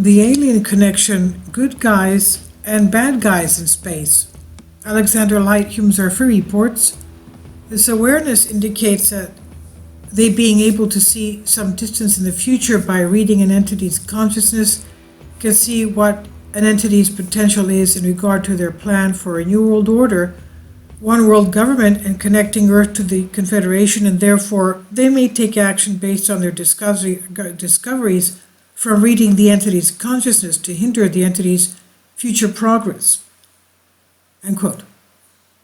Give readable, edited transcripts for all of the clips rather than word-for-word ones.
the alien connection, good guys and bad guys in space. Alexander Light Hume-Zerfer reports, this awareness indicates that they being able to see some distance in the future by reading an entity's consciousness can see what an entity's potential is in regard to their plan for a new world order, one world government, and connecting Earth to the Confederation, and therefore they may take action based on their discoveries from reading the entity's consciousness to hinder the entity's future progress. End quote.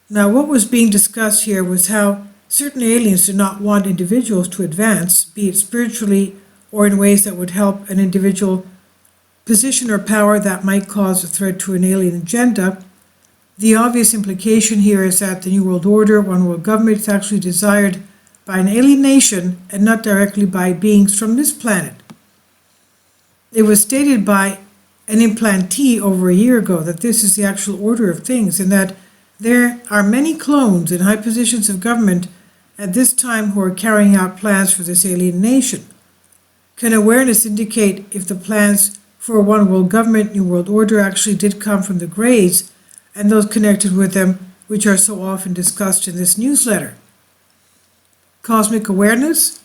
Now, what was being discussed here was how certain aliens do not want individuals to advance, be it spiritually or in ways that would help an individual position or power that might cause a threat to an alien agenda. The obvious implication here is that the New World Order, one world government, is actually desired by an alien nation and not directly by beings from this planet. It was stated by an implantee over a year ago that this is the actual order of things, and that there are many clones in high positions of government at this time who are carrying out plans for this alien nation. Can awareness indicate if the plans for a one world government, New World Order actually did come from the Greys and those connected with them, which are so often discussed in this newsletter? Cosmic awareness?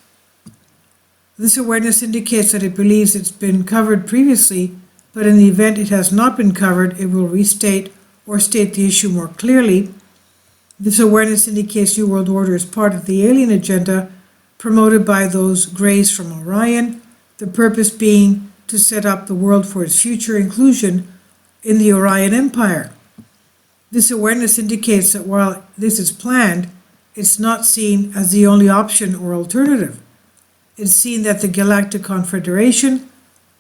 This awareness indicates that it believes it's been covered previously, but in the event it has not been covered, it will restate or state the issue more clearly. This awareness indicates New World Order is part of the alien agenda promoted by those Greys from Orion, the purpose being to set up the world for its future inclusion in the Orion Empire. This awareness indicates that while this is planned, it's not seen as the only option or alternative. It's seen that the Galactic Confederation,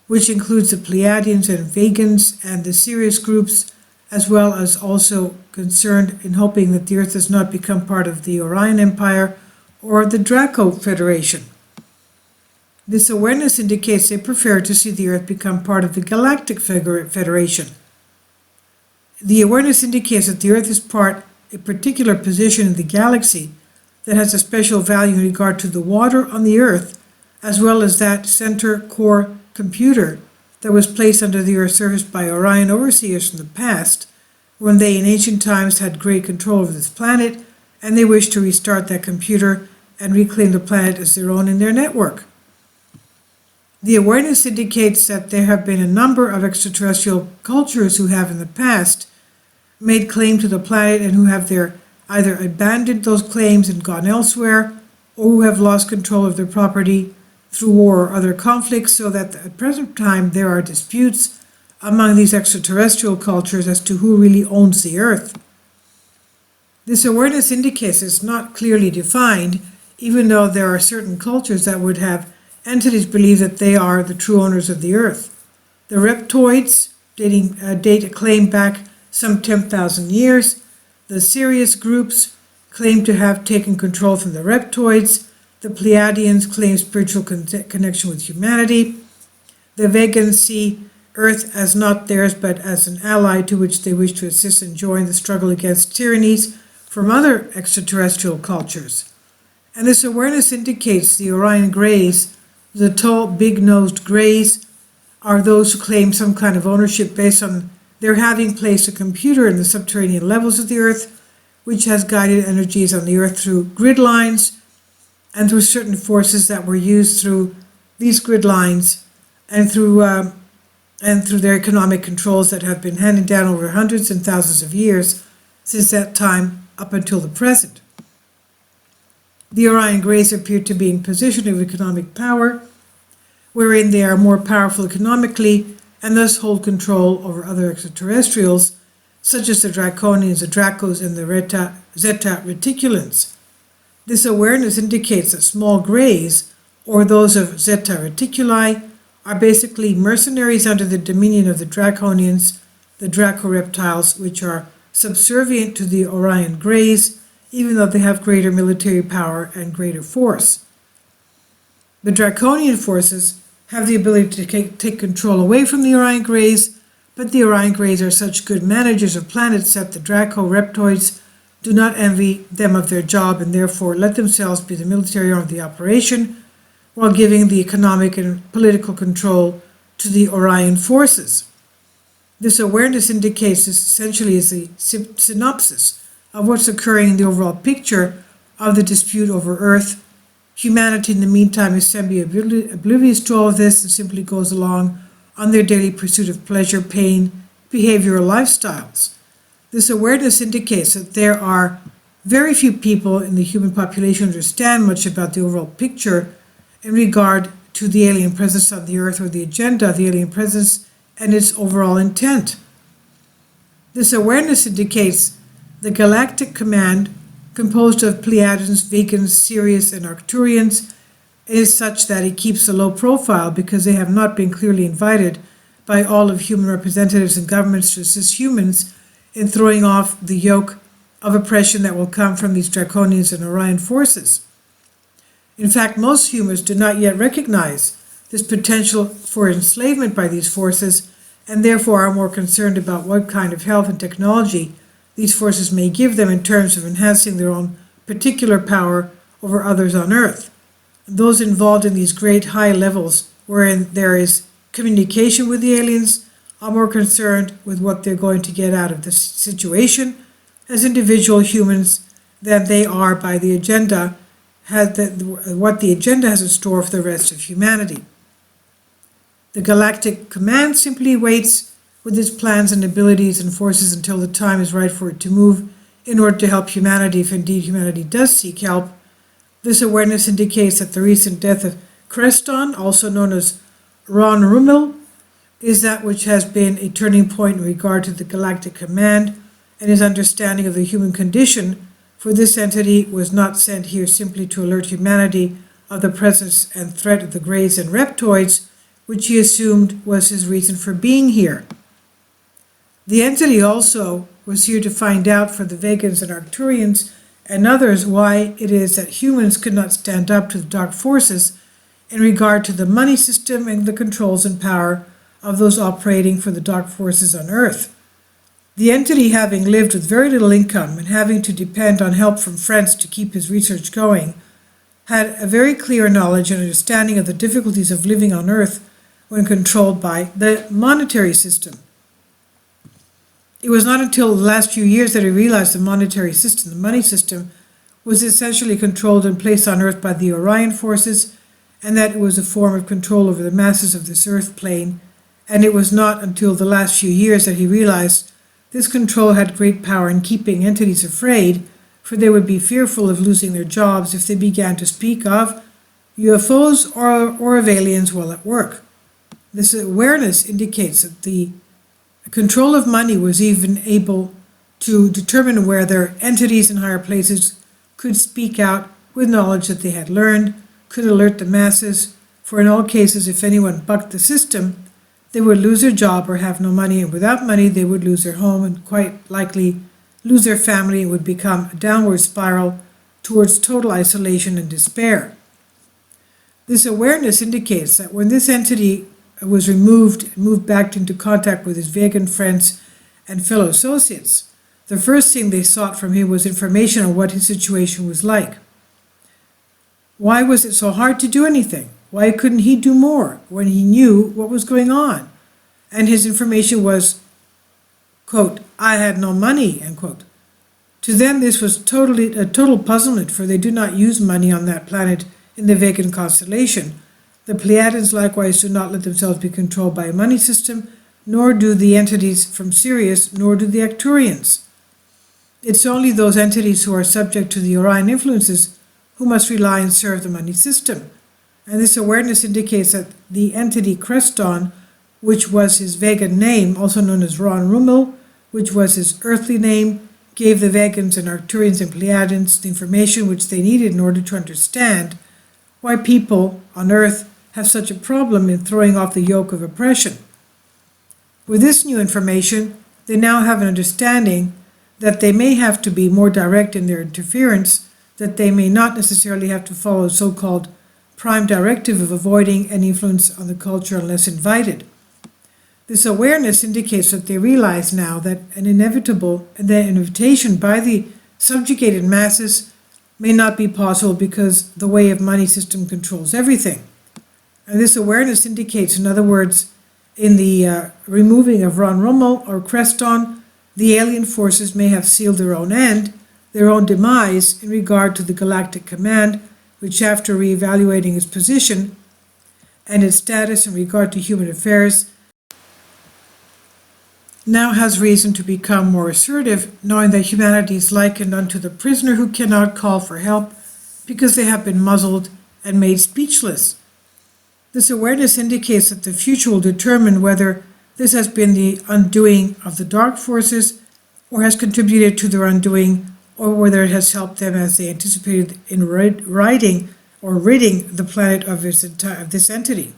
which includes the Pleiadians and Vegans and the Sirius groups, as well as also concerned in hoping that the Earth does not become part of the Orion Empire or the Draco Federation. This awareness indicates they prefer to see the Earth become part of the Galactic Federation. The awareness indicates that the Earth is a particular position in the galaxy that has a special value in regard to the water on the Earth, as well as that center core computer that was placed under the Earth's surface by Orion overseers from the past, when they in ancient times had great control over this planet, and they wished to restart that computer and reclaim the planet as their own in their network. The awareness indicates that there have been a number of extraterrestrial cultures who have in the past made claim to the planet and who have either abandoned those claims and gone elsewhere, or who have lost control of their property through war or other conflicts, so that at present time there are disputes among these extraterrestrial cultures as to who really owns the Earth. This awareness indicates it's not clearly defined, even though there are certain cultures that would have entities believe that they are the true owners of the Earth. The reptoids, date a claim back some 10,000 years. The Sirius groups claim to have taken control from the reptoids. The Pleiadians claim spiritual connection with humanity. The Vegans see Earth as not theirs, but as an ally to which they wish to assist and join the struggle against tyrannies from other extraterrestrial cultures. And this awareness indicates the Orion Greys, the tall, big-nosed Greys, are those who claim some kind of ownership based on their having placed a computer in the subterranean levels of the Earth, which has guided energies on the Earth through grid lines and through certain forces that were used through these grid lines and through their economic controls that have been handed down over hundreds and thousands of years since that time up until the present. The Orion Greys appear to be in position of economic power, wherein they are more powerful economically and thus hold control over other extraterrestrials, such as the Draconians, the Dracos, and the Zeta Reticulans. This awareness indicates that small Greys, or those of Zeta Reticuli, are basically mercenaries under the dominion of the Draconians, the Draco reptiles, which are subservient to the Orion Greys, even though they have greater military power and greater force. The Draconian forces have the ability to take control away from the Orion Greys, but the Orion Greys are such good managers of planets that the Draco reptoids do not envy them of their job and therefore let themselves be the military arm of the operation, while giving the economic and political control to to the Orion forces. This awareness indicates this essentially is a synopsis of what's occurring in the overall picture of the dispute over Earth. Humanity, in the meantime, is semi-oblivious to all of this and simply goes along on their daily pursuit of pleasure, pain, behavioral lifestyles. This awareness indicates that there are very few people in the human population who understand much about the overall picture in regard to the alien presence on the Earth or the agenda of the alien presence and its overall intent. This awareness indicates the Galactic Command, composed of Pleiadians, Vegans, Sirius, and Arcturians, is such that it keeps a low profile because they have not been clearly invited by all of human representatives and governments to assist humans in throwing off the yoke of oppression that will come from these Draconians and Orion forces. In fact, most humans do not yet recognize this potential for enslavement by these forces and therefore are more concerned about what kind of health and technology these forces may give them in terms of enhancing their own particular power over others on Earth. Those involved in these great high levels wherein there is communication with the aliens are more concerned with what they're going to get out of this situation as individual humans than they are by the agenda, what the agenda has in store for the rest of humanity. The Galactic Command simply waits with its plans and abilities and forces until the time is right for it to move in order to help humanity if indeed humanity does seek help. This awareness indicates that the recent death of Creston, also known as Ron Rummel, is that which has been a turning point in regard to the Galactic Command and his understanding of the human condition, for this entity was not sent here simply to alert humanity of the presence and threat of the Greys and Reptoids, which he assumed was his reason for being here. The entity also was here to find out for the Vegans and Arcturians and others why it is that humans could not stand up to the dark forces in regard to the money system and the controls and power of those operating for the dark forces on Earth. The entity, having lived with very little income and having to depend on help from friends to keep his research going, had a very clear knowledge and understanding of the difficulties of living on Earth when controlled by the monetary system. It was not until the last few years that he realized the monetary system, the money system, was essentially controlled and placed on Earth by the Orion forces, and that it was a form of control over the masses of this Earth plane. And it was not until the last few years that he realized this control had great power in keeping entities afraid, for they would be fearful of losing their jobs if they began to speak of UFOs or of aliens while at work. This awareness indicates that the control of money was even able to determine whether entities in higher places could speak out with knowledge that they had learned, could alert the masses, for in all cases, if anyone bucked the system, they would lose their job or have no money, and without money they would lose their home and quite likely lose their family and would become a downward spiral towards total isolation and despair. This awareness indicates that when this entity was moved back into contact with his vegan friends and fellow associates, the first thing they sought from him was information on what his situation was like. Why was it so hard to do anything? Why couldn't he do more when he knew what was going on? And his information was, quote, "I had no money," end quote. To them, this was a total puzzlement, for they do not use money on that planet in the vegan constellation. The Pleiadians likewise do not let themselves be controlled by a money system, nor do the entities from Sirius, nor do the Arcturians. It's only those entities who are subject to the Orion influences who must rely and serve the money system. And this awareness indicates that the entity Creston, which was his vegan name, also known as Ron Rummel, which was his earthly name, gave the Vegans and Arcturians and Pleiadians the information which they needed in order to understand why people on Earth have such a problem in throwing off the yoke of oppression. With this new information, they now have an understanding that they may have to be more direct in their interference, that they may not necessarily have to follow a so-called prime directive of avoiding any influence on the culture unless invited. This awareness indicates that they realize now that an invitation by the subjugated masses may not be possible because the way of money system controls everything. And this awareness indicates, in other words, in the removing of Ron Rummel or Creston, the alien forces may have sealed their own end, their own demise in regard to the Galactic Command, which after reevaluating its position and its status in regard to human affairs, now has reason to become more assertive, knowing that humanity is likened unto the prisoner who cannot call for help because they have been muzzled and made speechless. This awareness indicates that the future will determine whether this has been the undoing of the dark forces or has contributed to their undoing, or whether it has helped them as they anticipated in ridding the planet of this entity.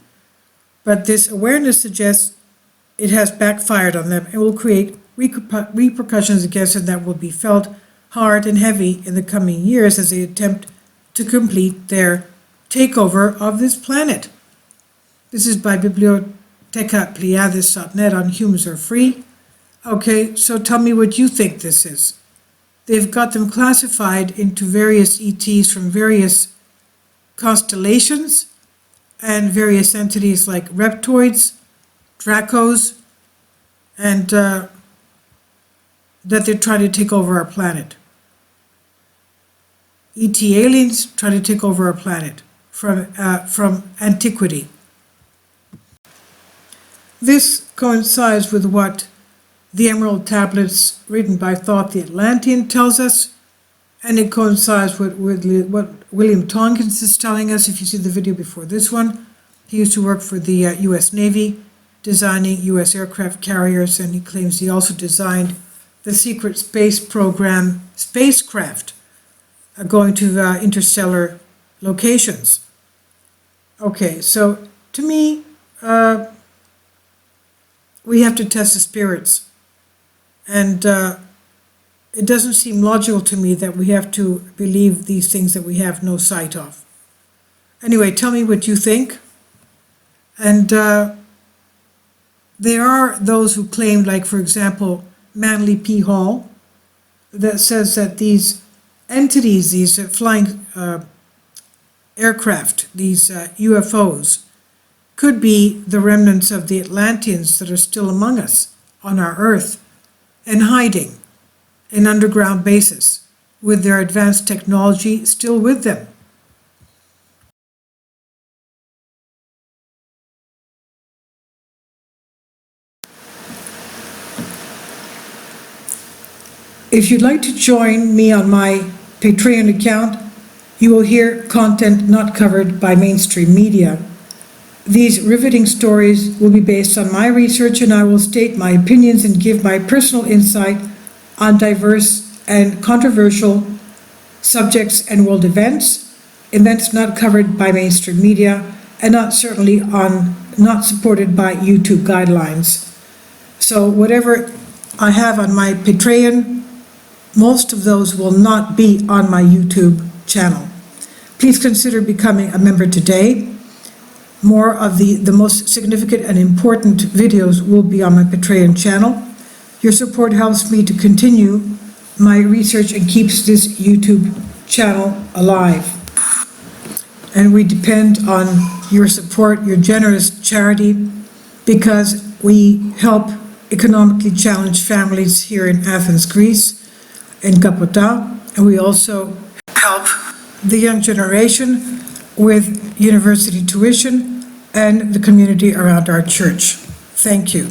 But this awareness suggests it has backfired on them and will create repercussions against them that will be felt hard and heavy in the coming years as they attempt to complete their takeover of this planet. This is by bibliotecapleiades.net on Humans Are Free. Okay, so tell me what you think this is. They've got them classified into various ETs from various constellations and various entities like reptoids, Dracos, and that they're trying to take over our planet. ET aliens trying to take over our planet from antiquity. This coincides with what the Emerald Tablets written by Thoth the Atlantean tells us, and it coincides with what William Tompkins is telling us. If you see the video before this one, he used to work for the U.S. Navy, designing U.S. aircraft carriers, and he claims he also designed the secret space program spacecraft going to interstellar locations. Okay, so to me, we have to test the spirits. And it doesn't seem logical to me that we have to believe these things that we have no sight of. Anyway, tell me what you think. And there are those who claim, like, for example, Manly P. Hall, that says that these entities, these flying aircraft, these UFOs, could be the remnants of the Atlanteans that are still among us on our Earth and hiding in underground bases with their advanced technology still with them. If you'd like to join me on my Patreon account, you will hear content not covered by mainstream media. These riveting stories will be based on my research, and I will state my opinions and give my personal insight on diverse and controversial subjects and world events not covered by mainstream media, and not supported by YouTube guidelines. So whatever I have on my Patreon, most of those will not be on my YouTube channel. Please consider becoming a member today. More of the most significant and important videos will be on my Patreon channel. Your support helps me to continue my research and keeps this YouTube channel alive. And we depend on your support, your generous charity, because we help economically challenged families here in Athens, Greece, in Kapota, and we also help the young generation with university tuition and the community around our church. Thank you.